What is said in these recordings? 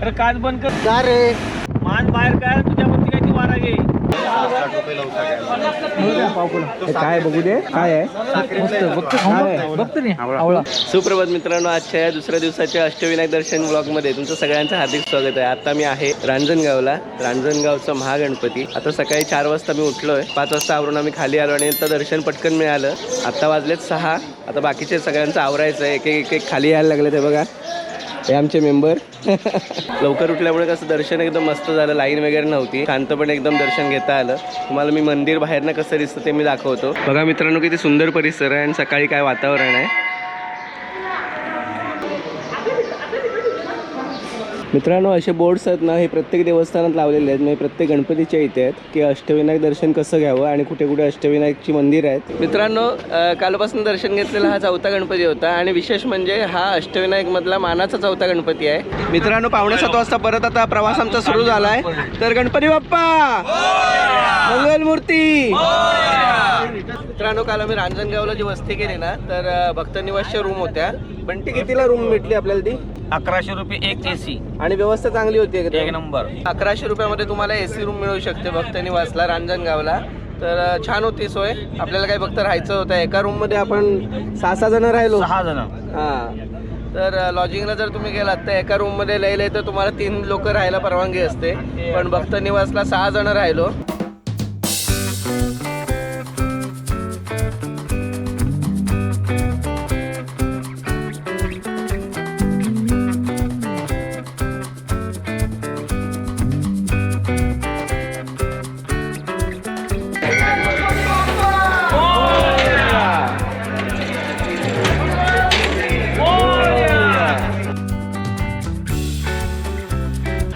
अरे काच बंद कर. का रे मान बाहेर काय तुझ्या वरती काय ती वारा घे. काय बघू दे काय आहे. सुप्रभात मित्रांनो, आजच्या या दुसऱ्या दिवसाच्या अष्टविनायक दर्शन ब्लॉगमध्ये तुमचं सगळ्यांचं हार्दिक स्वागत आहे. आता मी आहे रांजणगावला. रांजणगावचा महागणपती. आता सकाळी 4 वाजता मी उठलोय. 5 वाजता आवरून आम्ही खाली आलो आणि आता दर्शन पटकन मिळालं. आता वाजलेत 6. आता बाकीचे सगळ्यांचं आवरायचं आहे. एक खाली यायला लागले ते बघा. हे आमचे मेंबर. लवकर उठल्यामुळे कसं दर्शन एकदम मस्त झालं. लाईन वगैरे नव्हती. शांतपणे एकदम दर्शन घेता आलं. तुम्हाला मी मंदिर बाहेरनं कसं दिसतं ते मी दाखवतो. बघा मित्रांनो, किती सुंदर परिसर आहे आणि सकाळी काय वातावरण आहे. मित्रांनो, असे बोर्ड्स आहेत ना, हे प्रत्येक देवस्थानात लावलेले आहेत. म्हणजे प्रत्येक गणपतीच्या इथे आहेत की अष्टविनायक दर्शन कसं घ्यावं आणि कुठे कुठे अष्टविनायकची मंदिर आहेत. मित्रांनो, कालपासून दर्शन घेतलेला हा 4था गणपती होता आणि विशेष म्हणजे हा अष्टविनायक मधला मानाचा 4था गणपती आहे. मित्रांनो, 6:45 वाजता परत आता प्रवास आमचा सुरू झाला आहे. तर गणपती बाप्पा मंगलमूर्ती. मित्रांनो, काल आम्ही रांजणगावला जी वस्ती केली ना, तर भक्त निवासच्या रूम होत्या. पण ती कितीला रूम भेटली आपल्याला? ती 1100 रुपये एक AC आणि व्यवस्था चांगली होती एक नंबर. 1100 रुपयामध्ये तुम्हाला AC रूम मिळू शकते भक्त निवासला रांजणगावला. तर छान होती सोय. आपल्याला काही फक्त राहायचं होतं. एका रूम मध्ये आपण 6 जण राहिलो. 6 जण. हां, तर लॉजिंगला जर तुम्ही गेलात तर एका रूम मध्ये लय तर तुम्हाला 3 लोक राहायला परवानगी असते. पण भक्त निवासला 6 जण राहिलो.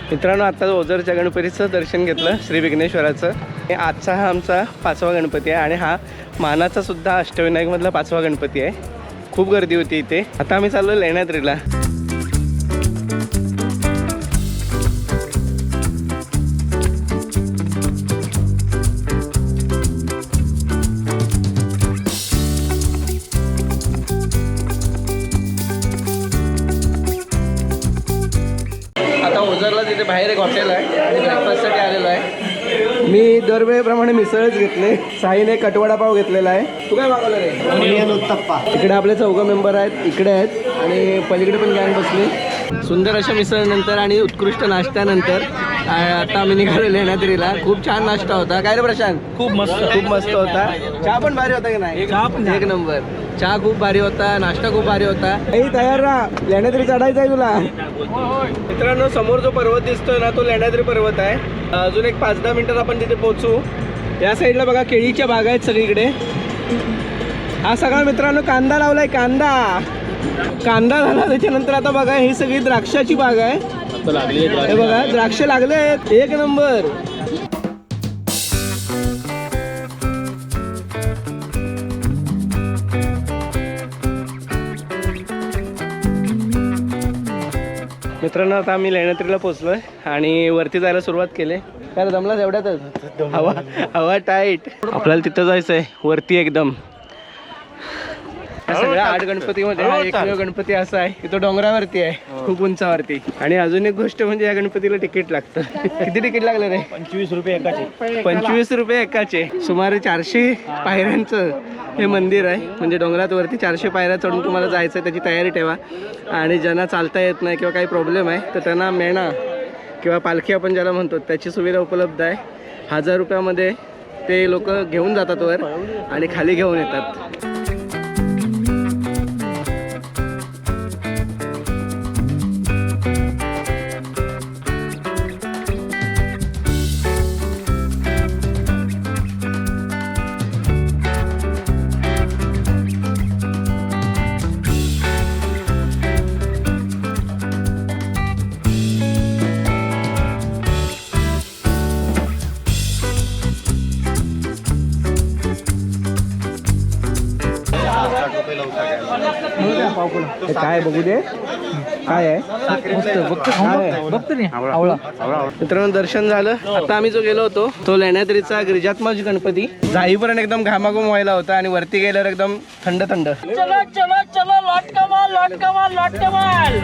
मित्रांनो, आता ओझरच्या गणपतीचं दर्शन घेतलं, श्री विघ्नेश्वराचं. आजचा हा आमचा 5वा गणपती आहे आणि हा मानाचा सुद्धा अष्टविनायकमधला 5वा गणपती आहे. खूप गर्दी होती इथे. आता आम्ही चाललो लेण्याद्रीला. ओझरला तिथे बाहेर एक हॉटेल आहे आणि ब्रेकफास्टसाठी आलेलो आहे. मी दरवेळेप्रमाणे मिसळच घेतले. साईने कटवडा पाव घेतलेला आहे. तू काय मागवलं रे? ऑनियन उत्तप्पा. इकडे आपले 4 मेंबर आहेत, इकडे आहेत आणि पलीकडे पण गँग बसली. सुंदर अशा मिसळनंतर आणि उत्कृष्ट नाश्त्यानंतर आता आम्ही निघालो लेण्याद्रीला. खूप छान नाश्ता होता. काय रे प्रशांत? खूप मस्त होता. चहा पण भारी होता की नाही? चहा पण एक नंबर. चहा खूप भारी होता, नाश्ता खूप भारी होता. तयार राहा, लेण्याद्री चढायचं आहे तुला. मित्रांनो, समोर जो पर्वत दिसतोय ना, तो लेण्याद्री पर्वत आहे. अजून एक 5-10 मिनिटात आपण तिथे पोहोचू. या साईडला बघा केळीच्या बागा आहेत सगळीकडे. हा सगळा मित्रांनो कांदा लावलाय. कांदा झाला. त्याच्यानंतर आता बघा ही सगळी द्राक्षाची बाग आहे. हे बघा द्राक्ष लागले आहेत. एक नंबर. मित्रांनो, आता आम्ही लेण्याद्रीला पोहोचलोय आणि वरती जायला सुरुवात केली. काय जमलाच एवढ्यातच? हवा टाईट. आपल्याला तिथं जायचं आहे वरती एकदम. सगळ्या 8 गणपतीमध्ये हा एकमेव गणपती असा आहे की तो डोंगरावरती आहे, खूप उंचावरती. आणि अजून एक गोष्ट म्हणजे या गणपतीला तिकीट लागतं. किती तिकीट लागलं रे? 25 रुपये एकाचे. 25 रुपये एकाचे. सुमारे 400 पायऱ्यांचं हे मंदिर आहे. म्हणजे डोंगरात वरती 400 पायऱ्या चढून तुम्हाला जायचं आहे. त्याची तयारी ठेवा. आणि ज्यांना चालता येत नाही किंवा काही प्रॉब्लेम आहे तर त्यांना मेणा किंवा पालखी आपण ज्याला म्हणतो त्याची सुविधा उपलब्ध आहे. 1000 रुपयामध्ये ते लोक घेऊन जातात वर आणि खाली घेऊन येतात. काय बघू दे काय आहे. मित्रांनो, दर्शन झालं. आता आम्ही जो गेलो होतो तो लेण्याद्रीचा गिरिजात्मज गणपती. जाईपर्यंत एकदम घामाघूम व्हायला होता आणि वरती गेल्यावर एकदम थंड थंड. चलो चलो चलो लॉट कमाल लॉट कमाल लॉट कमाल.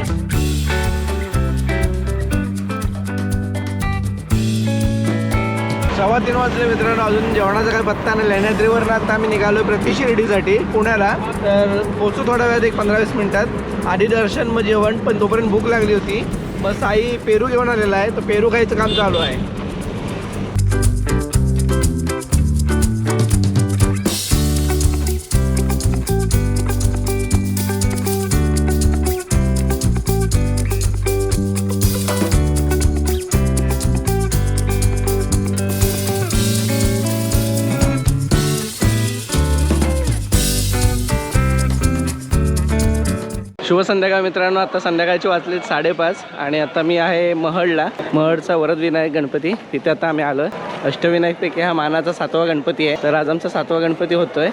3:15 वाजले मित्रांनो, अजून जेवणाचा काही पत्ता नाही. लेण्याद्रीवरनं आता आम्ही निघालो प्रति शिर्डीसाठी पुण्याला. तर पोचू थोड्या वेळात, एक 15-20 मिनिटात. आधी दर्शन मग जेवण, पण तोपर्यंत भूक लागली होती. मग साई पेरू घेऊन आलेला आहे, तर पेरू खायचं काम चालू आहे. शुभ संध्याकाळ मित्रांनो. आता संध्याकाळचे वाजलेत 5:30 आणि आता मी आहे महडला. महडचा वरदविनायक गणपती, तिथे आता आम्ही आलो आहे. अष्टविनायकपैकी हा मानाचा 7वा गणपती आहे. तर आज आमचा 7वा गणपती होतोय.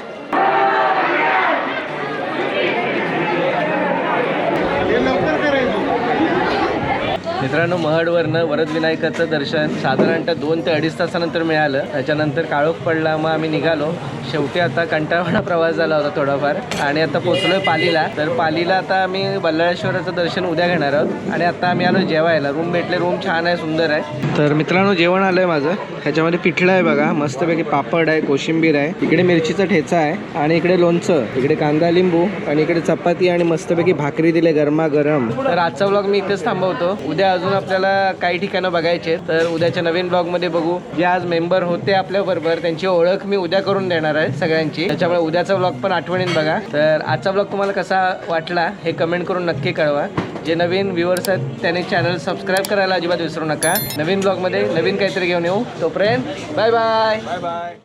मित्रांनो, महडवरनं वरदविनायकाचं दर्शन साधारणतः 2 ते 2.5 तासानंतर मिळालं. त्याच्यानंतर काळोख पडला, मग आम्ही निघालो. शेवटी आता कंटाळवाणा प्रवास झाला होता थोडाफार आणि आता पोचलोय पालीला. तर पालीला आता आम्ही बल्लाळेश्वराचं दर्शन उद्या घेणार आहोत आणि आता आम्ही आलो जेवायला. रूम भेटले, रूम छान आहे, सुंदर आहे. तर मित्रांनो, जेवण आलंय माझं. ह्याच्यामध्ये पिठलं आहे बघा, मस्तपैकी पापड आहे, कोशिंबीर आहे, इकडे मिरचीचा ठेचा आहे आणि इकडे लोणचं, इकडे कांदा लिंबू आणि इकडे चपाती आणि मस्तपैकी भाकरी दिले गरमागरम. तर आजचा व्लॉग मी इथेच थांबवतो. उद्या अजून आपल्याला काही ठिकाणं बघायचे, तर उद्याच्या नवीन ब्लॉगमध्ये बघू. जे आज मेंबर होते आपल्याबरोबर त्यांची ओळख मी उद्या करून देणार आहे सगळ्यांची. त्याच्यामुळे उद्याचा ब्लॉग पण आठवणीत बघा. तर आजचा ब्लॉग तुम्हाला कसा वाटला हे कमेंट करून नक्की कळवा. जे नवीन व्ह्युअर्स आहेत त्यांनी चॅनल सबस्क्राईब करायला अजिबात विसरू नका. नवीन ब्लॉगमध्ये नवीन काहीतरी घेऊन येऊ. तोपर्यंत बाय बाय.